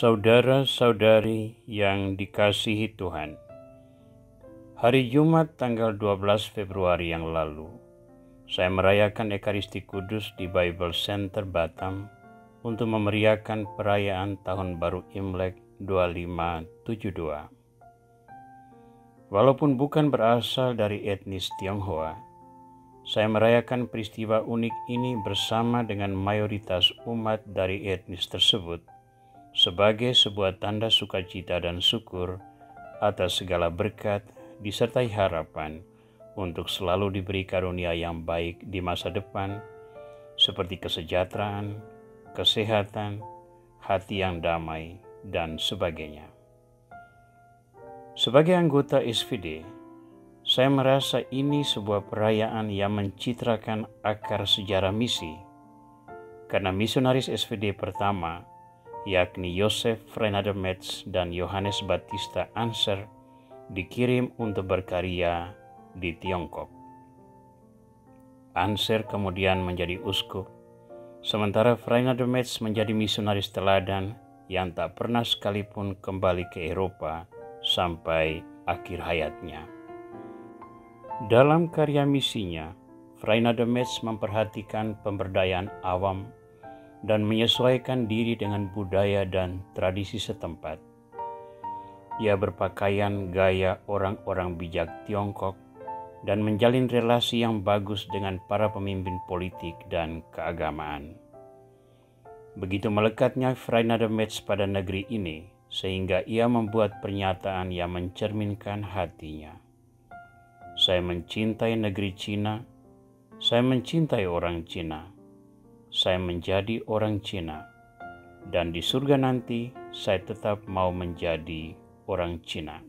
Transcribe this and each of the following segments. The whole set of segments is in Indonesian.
Saudara-saudari yang dikasihi Tuhan, hari Jumat tanggal 12 Februari yang lalu, saya merayakan Ekaristi Kudus di Bible Center Batam untuk memeriahkan perayaan Tahun Baru Imlek 2572. Walaupun bukan berasal dari etnis Tionghoa, saya merayakan peristiwa unik ini bersama dengan mayoritas umat dari etnis tersebut sebagai sebuah tanda sukacita dan syukur atas segala berkat disertai harapan untuk selalu diberi karunia yang baik di masa depan, seperti kesejahteraan, kesehatan, hati yang damai, dan sebagainya. Sebagai anggota SVD, saya merasa ini sebuah perayaan yang mencitrakan akar sejarah misi, karena misionaris SVD pertama, yakni Joseph Freinademetz dan Johannes Battista Anser, dikirim untuk berkarya di Tiongkok. Anser kemudian menjadi uskup, sementara Freinademetz menjadi misionaris teladan yang tak pernah sekalipun kembali ke Eropa sampai akhir hayatnya. Dalam karya misinya, Freinademetz memperhatikan pemberdayaan awam dan menyesuaikan diri dengan budaya dan tradisi setempat. Ia berpakaian gaya orang-orang bijak Tiongkok dan menjalin relasi yang bagus dengan para pemimpin politik dan keagamaan. Begitu melekatnya Freinademetz pada negeri ini, sehingga ia membuat pernyataan yang mencerminkan hatinya. Saya mencintai negeri Cina, saya mencintai orang Cina, saya menjadi orang Cina, dan di surga nanti saya tetap mau menjadi orang Cina.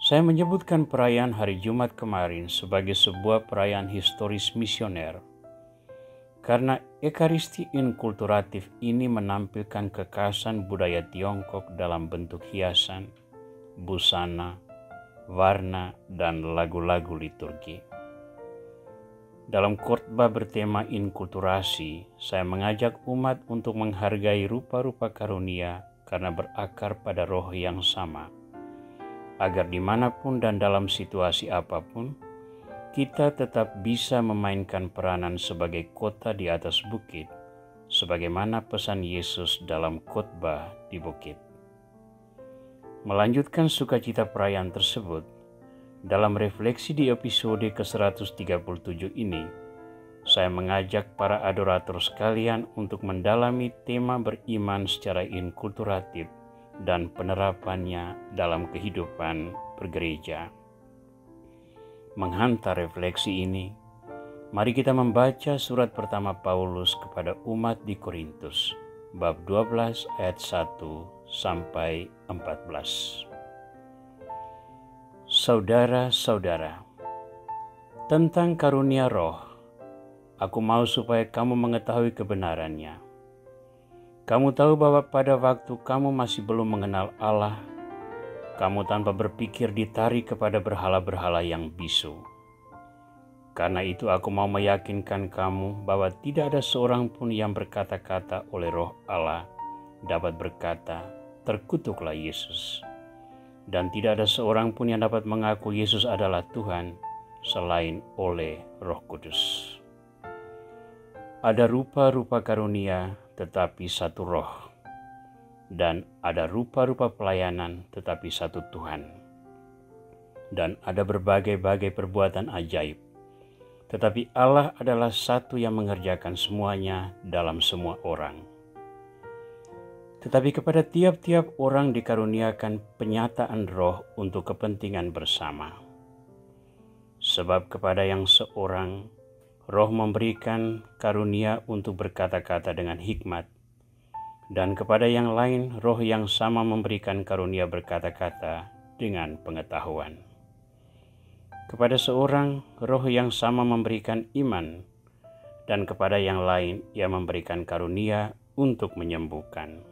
Saya menyebutkan perayaan hari Jumat kemarin sebagai sebuah perayaan historis misioner, karena Ekaristi inkulturatif ini menampilkan kekhasan budaya Tiongkok dalam bentuk hiasan, busana, warna, dan lagu-lagu liturgi. Dalam khotbah bertema inkulturasi, saya mengajak umat untuk menghargai rupa-rupa karunia karena berakar pada roh yang sama, agar dimanapun dan dalam situasi apapun, kita tetap bisa memainkan peranan sebagai kota di atas bukit, sebagaimana pesan Yesus dalam khotbah di bukit. Melanjutkan sukacita perayaan tersebut, dalam refleksi di episode ke-137 ini, saya mengajak para adorator sekalian untuk mendalami tema beriman secara inkulturatif dan penerapannya dalam kehidupan bergereja. Menghantar refleksi ini, mari kita membaca surat pertama Paulus kepada umat di Korintus, bab 12 ayat 1 sampai 14. Saudara-saudara, tentang karunia roh, aku mau supaya kamu mengetahui kebenarannya. Kamu tahu bahwa pada waktu kamu masih belum mengenal Allah, kamu tanpa berpikir ditarik kepada berhala-berhala yang bisu. Karena itu aku mau meyakinkan kamu bahwa tidak ada seorang pun yang berkata-kata oleh roh Allah dapat berkata, terkutuklah Yesus. Dan tidak ada seorang pun yang dapat mengaku Yesus adalah Tuhan selain oleh Roh Kudus. Ada rupa-rupa karunia tetapi satu roh, dan ada rupa-rupa pelayanan tetapi satu Tuhan. Dan ada berbagai-bagai perbuatan ajaib, tetapi Allah adalah satu yang mengerjakan semuanya dalam semua orang. Tetapi kepada tiap-tiap orang dikaruniakan penyataan roh untuk kepentingan bersama. Sebab kepada yang seorang, roh memberikan karunia untuk berkata-kata dengan hikmat, dan kepada yang lain, roh yang sama memberikan karunia berkata-kata dengan pengetahuan. Kepada seorang, roh yang sama memberikan iman, dan kepada yang lain, ia memberikan karunia untuk menyembuhkan.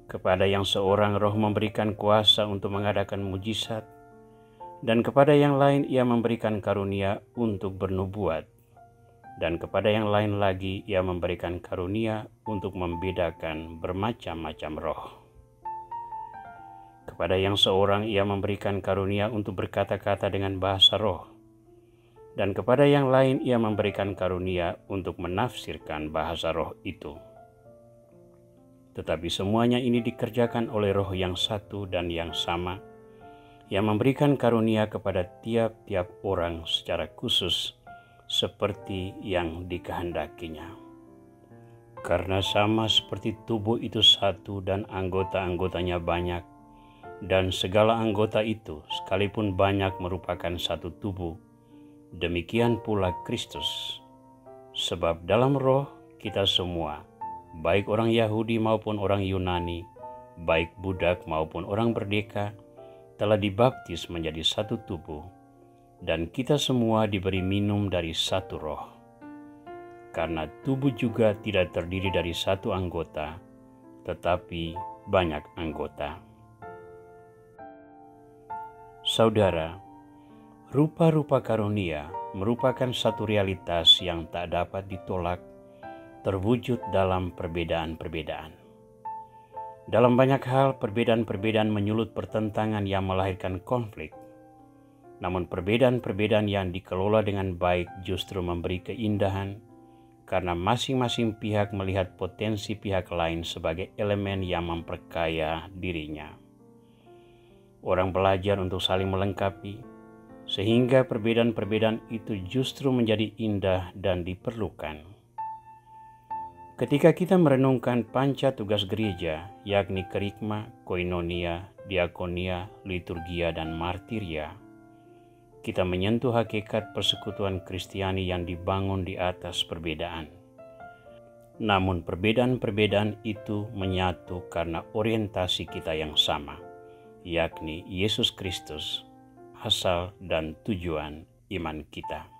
Kepada yang seorang roh memberikan kuasa untuk mengadakan mujizat, dan kepada yang lain ia memberikan karunia untuk bernubuat. dan kepada yang lain lagi Ia memberikan karunia untuk membedakan bermacam-macam roh. Kepada yang seorang Ia memberikan karunia untuk berkata-kata dengan bahasa roh, dan kepada yang lain Ia memberikan karunia untuk menafsirkan bahasa roh itu. Tetapi semuanya ini dikerjakan oleh Roh yang satu dan yang sama, yang memberikan karunia kepada tiap-tiap orang secara khusus, seperti yang dikehendakinya. Karena sama seperti tubuh itu satu dan anggota-anggotanya banyak, dan segala anggota itu sekalipun banyak merupakan satu tubuh, demikian pula Kristus. Sebab dalam roh kita semua, baik orang Yahudi maupun orang Yunani, baik budak maupun orang merdeka, telah dibaptis menjadi satu tubuh, dan kita semua diberi minum dari satu roh. Karena tubuh juga tidak terdiri dari satu anggota, tetapi banyak anggota. Saudara, rupa-rupa karunia merupakan satu realitas yang tak dapat ditolak, terwujud dalam perbedaan-perbedaan. Dalam banyak hal, perbedaan-perbedaan menyulut pertentangan yang melahirkan konflik. Namun perbedaan-perbedaan yang dikelola dengan baik justru memberi keindahan, karena masing-masing pihak melihat potensi pihak lain sebagai elemen yang memperkaya dirinya. Orang belajar untuk saling melengkapi, sehingga perbedaan-perbedaan itu justru menjadi indah dan diperlukan. Ketika kita merenungkan panca tugas gereja, yakni kerikma, koinonia, diakonia, liturgia, dan martiria, kita menyentuh hakikat persekutuan Kristiani yang dibangun di atas perbedaan. Namun perbedaan-perbedaan itu menyatu karena orientasi kita yang sama, yakni Yesus Kristus, asal dan tujuan iman kita.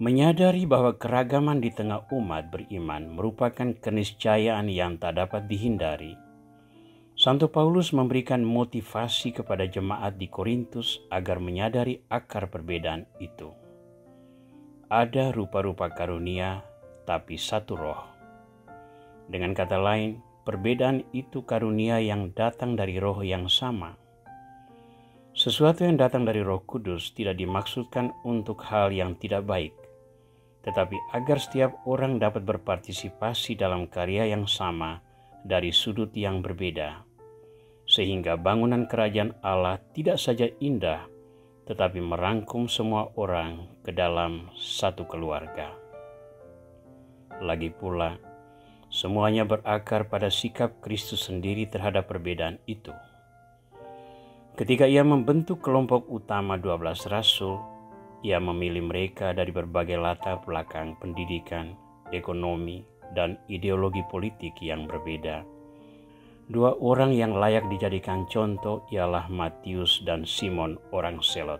Menyadari bahwa keragaman di tengah umat beriman merupakan keniscayaan yang tak dapat dihindari, Santo Paulus memberikan motivasi kepada jemaat di Korintus agar menyadari akar perbedaan itu. Ada rupa-rupa karunia, tapi satu roh. Dengan kata lain, perbedaan itu karunia yang datang dari roh yang sama. Sesuatu yang datang dari Roh Kudus tidak dimaksudkan untuk hal yang tidak baik, tetapi agar setiap orang dapat berpartisipasi dalam karya yang sama dari sudut yang berbeda, sehingga bangunan kerajaan Allah tidak saja indah, tetapi merangkum semua orang ke dalam satu keluarga. Lagi pula, semuanya berakar pada sikap Kristus sendiri terhadap perbedaan itu. Ketika Ia membentuk kelompok utama 12 rasul, Ia memilih mereka dari berbagai latar belakang pendidikan, ekonomi, dan ideologi politik yang berbeda. Dua orang yang layak dijadikan contoh ialah Matius dan Simon orang Selot.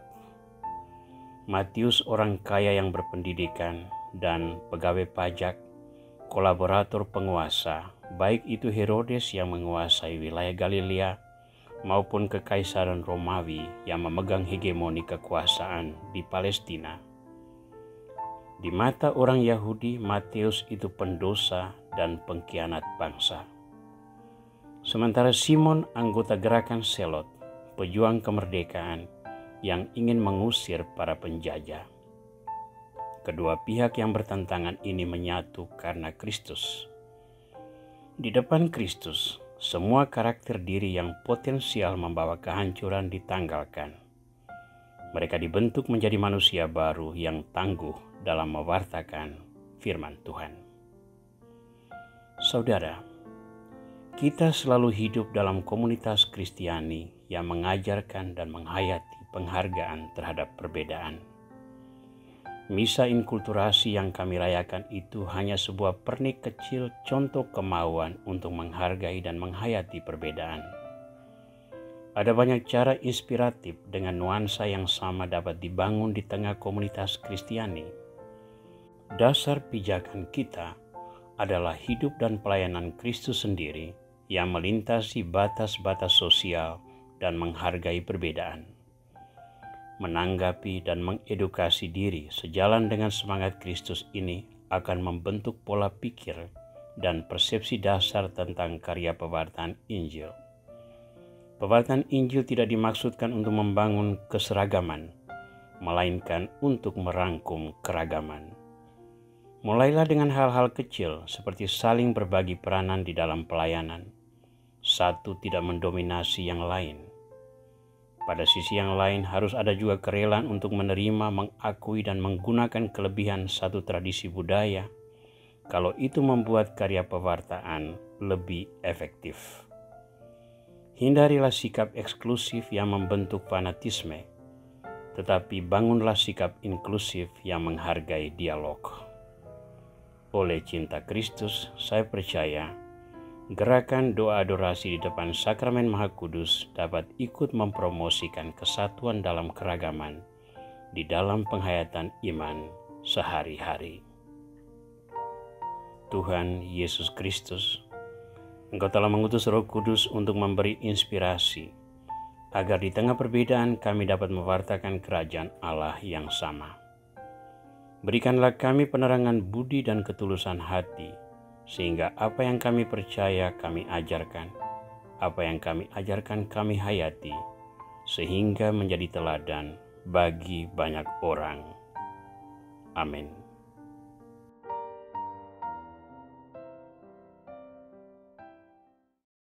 Matius orang kaya yang berpendidikan dan pegawai pajak, kolaborator penguasa, baik itu Herodes yang menguasai wilayah Galilea maupun kekaisaran Romawi yang memegang hegemoni kekuasaan di Palestina. Di mata orang Yahudi, Matius itu pendosa dan pengkhianat bangsa. Sementara Simon anggota gerakan Selot, pejuang kemerdekaan yang ingin mengusir para penjajah. Kedua pihak yang bertentangan ini menyatu karena Kristus. Di depan Kristus, semua karakter diri yang potensial membawa kehancuran ditanggalkan. Mereka dibentuk menjadi manusia baru yang tangguh dalam mewartakan firman Tuhan. Saudara, kita selalu hidup dalam komunitas Kristiani yang mengajarkan dan menghayati penghargaan terhadap perbedaan. Misa inkulturasi yang kami rayakan itu hanya sebuah pernik kecil contoh kemauan untuk menghargai dan menghayati perbedaan. Ada banyak cara inspiratif dengan nuansa yang sama dapat dibangun di tengah komunitas Kristiani. Dasar pijakan kita adalah hidup dan pelayanan Kristus sendiri yang melintasi batas-batas sosial dan menghargai perbedaan. menanggapi dan mengedukasi diri sejalan dengan semangat Kristus ini akan membentuk pola pikir dan persepsi dasar tentang karya pewartaan Injil. Pewartaan Injil tidak dimaksudkan untuk membangun keseragaman, melainkan untuk merangkum keragaman. Mulailah dengan hal-hal kecil seperti saling berbagi peranan di dalam pelayanan. Satu tidak mendominasi yang lain. Pada sisi yang lain harus ada juga kerelaan untuk menerima, mengakui, dan menggunakan kelebihan satu tradisi budaya kalau itu membuat karya pewartaan lebih efektif. Hindarilah sikap eksklusif yang membentuk fanatisme, tetapi bangunlah sikap inklusif yang menghargai dialog. Oleh cinta Kristus, saya percaya gerakan doa adorasi di depan Sakramen Maha Kudus dapat ikut mempromosikan kesatuan dalam keragaman di dalam penghayatan iman sehari-hari. Tuhan Yesus Kristus, Engkau telah mengutus Roh Kudus untuk memberi inspirasi agar di tengah perbedaan kami dapat mewartakan kerajaan Allah yang sama. Berikanlah kami penerangan budi dan ketulusan hati, sehingga apa yang kami percaya kami ajarkan, apa yang kami ajarkan kami hayati, sehingga menjadi teladan bagi banyak orang. Amin.